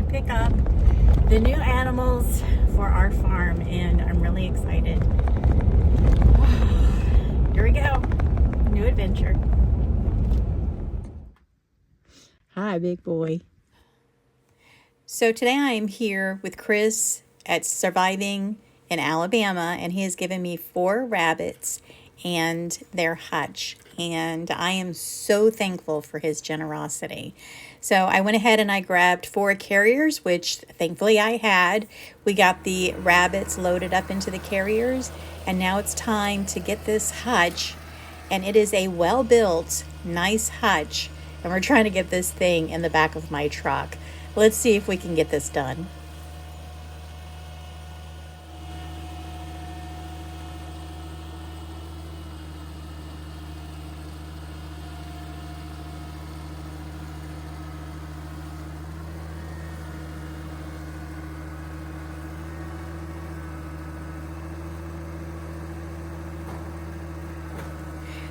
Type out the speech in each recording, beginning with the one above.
pick up the new animals for our farm, and I'm really excited. Here we go. New adventure. Hi, big boy. So today I am here with Chris at Surviving in Alabama, and he has given me 4 rabbits and their hutch, and I am so thankful for his generosity. So I went ahead and I grabbed 4 carriers, which thankfully I had. We got the rabbits loaded up into the carriers, and now it's time to get this hutch, and it is a well-built, nice hutch, and we're trying to get this thing in the back of my truck. Let's see if we can get this done.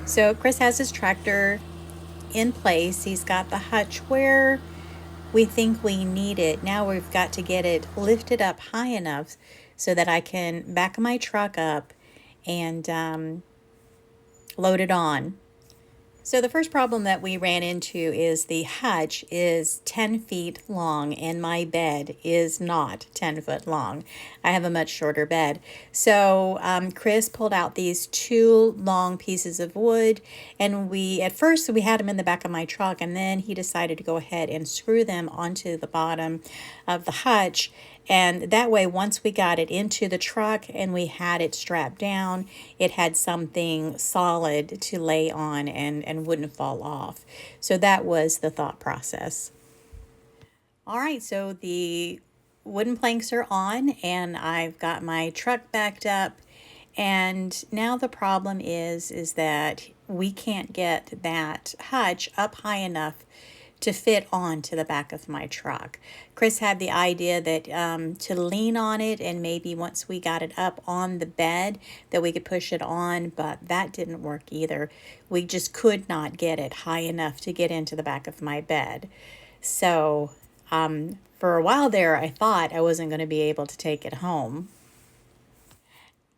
So Chris has his tractor in place. He's got the hutch where we think we need it. Now we've got to get it lifted up high enough so that I can back my truck up and load it on. So the first problem that we ran into is the hutch is 10 feet long and my bed is not 10 foot long. I have a much shorter bed. So Chris pulled out these 2 long pieces of wood, and at first we had them in the back of my truck, and then he decided to go ahead and screw them onto the bottom of the hutch. And that way, once we got it into the truck and we had it strapped down, it had something solid to lay on and wouldn't fall off. So that was the thought process. All right, so the wooden planks are on and I've got my truck backed up. And now the problem is that we can't get that hutch up high enough to fit onto the back of my truck. Chris had the idea that to lean on it, and maybe once we got it up on the bed that we could push it on, but that didn't work either. We just could not get it high enough to get into the back of my bed. So for a while there, I thought I wasn't going to be able to take it home.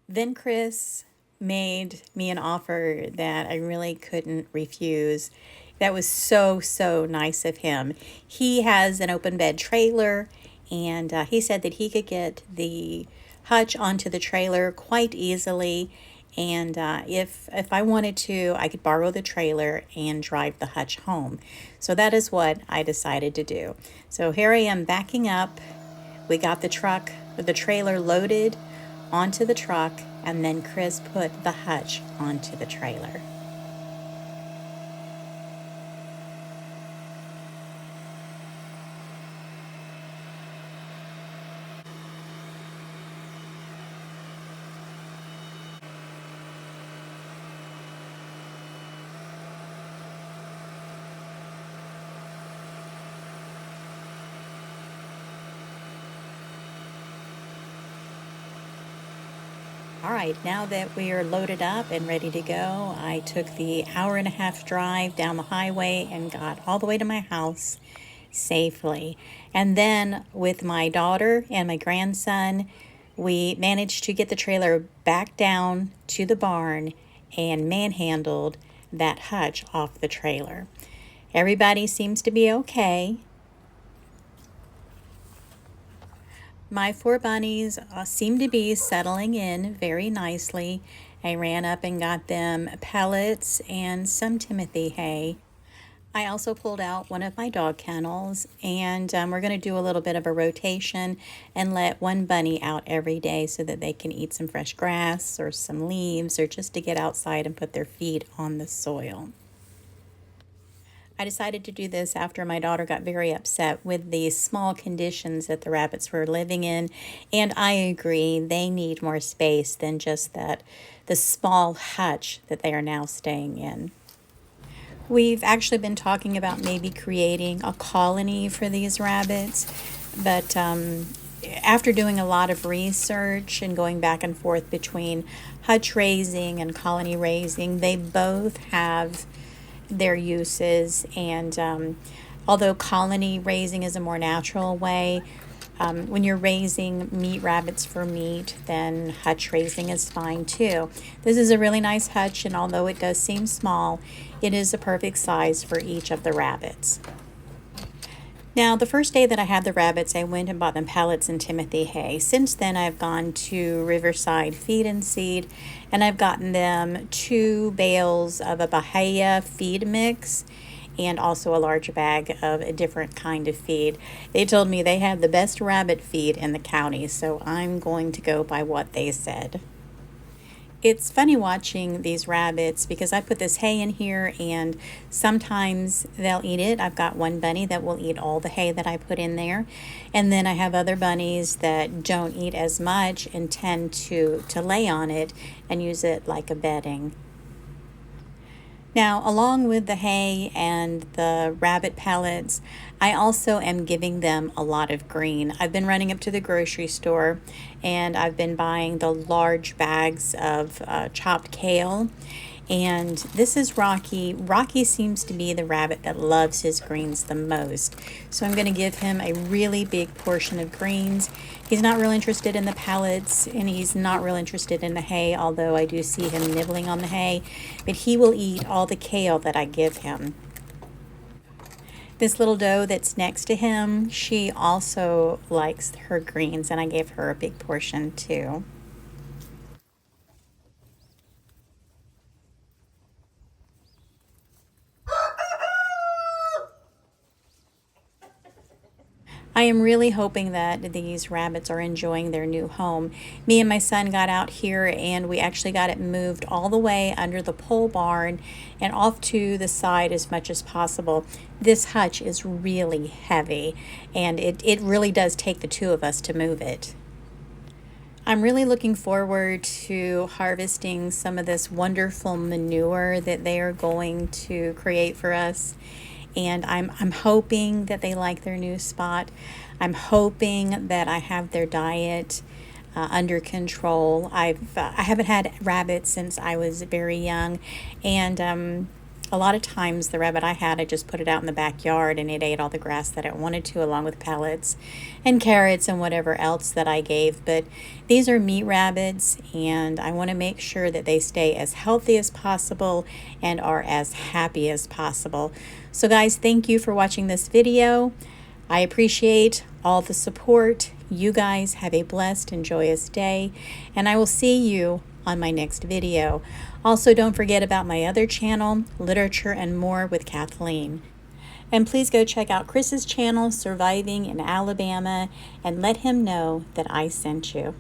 Then Chris made me an offer that I really couldn't refuse. That was so nice of him. He has an open bed trailer, and he said that he could get the hutch onto the trailer quite easily. And if I wanted to, I could borrow the trailer and drive the hutch home. So that is what I decided to do. So here I am backing up. We got the trailer loaded onto the truck, and then Chris put the hutch onto the trailer. All right, now that we are loaded up and ready to go, I took the 1.5-hour drive down the highway and got all the way to my house safely. And then with my daughter and my grandson, we managed to get the trailer back down to the barn and manhandled that hutch off the trailer. Everybody seems to be okay. My 4 bunnies seem to be settling in very nicely. I ran up and got them pellets and some Timothy hay. I also pulled out one of my dog kennels, and we're going to do a little bit of a rotation and let one bunny out every day so that they can eat some fresh grass or some leaves, or just to get outside and put their feet on the soil. I decided to do this after my daughter got very upset with the small conditions that the rabbits were living in, and I agree, they need more space than just the small hutch that they are now staying in. We've actually been talking about maybe creating a colony for these rabbits, but after doing a lot of research and going back and forth between hutch raising and colony raising, they both have their uses, and Although colony raising is a more natural way, when you're raising meat rabbits for meat, then hutch raising is fine too. This is a really nice hutch, and although it does seem small, it is a perfect size for each of the rabbits. Now, the first day that I had the rabbits, I went and bought them pellets and Timothy hay. Since then, I've gone to Riverside Feed and Seed, and I've gotten them 2 bales of a Bahia feed mix and also a large bag of a different kind of feed. They told me they had the best rabbit feed in the county, so I'm going to go by what they said. It's funny watching these rabbits because I put this hay in here and sometimes they'll eat it. I've got one bunny that will eat all the hay that I put in there. And then I have other bunnies that don't eat as much and tend to lay on it and use it like a bedding. Now, along with the hay and the rabbit pellets, I also am giving them a lot of green. I've been running up to the grocery store and I've been buying the large bags of chopped kale. And this is Rocky. Rocky seems to be the rabbit that loves his greens the most. So I'm going to give him a really big portion of greens. He's not real interested in the pellets and he's not real interested in the hay, although I do see him nibbling on the hay. But he will eat all the kale that I give him. This little doe that's next to him, she also likes her greens, and I gave her a big portion too. I am really hoping that these rabbits are enjoying their new home. Me and my son got out here and we actually got it moved all the way under the pole barn and off to the side as much as possible. This hutch is really heavy and it really does take the 2 of us to move it. I'm really looking forward to harvesting some of this wonderful manure that they are going to create for us. And I'm hoping that they like their new spot. I'm hoping that I have their diet under control. I haven't had rabbits since I was very young, and a lot of times the rabbit I had, I just put it out in the backyard and it ate all the grass that it wanted to, along with pellets and carrots and whatever else that I gave. But these are meat rabbits and I want to make sure that they stay as healthy as possible and are as happy as possible. So guys, thank you for watching this video. I appreciate all the support. You guys have a blessed and joyous day, and I will see you on my next video. Also, don't forget about my other channel, Literature and More with Kathleen. And please go check out Chris's channel, Surviving in Alabama, and let him know that I sent you.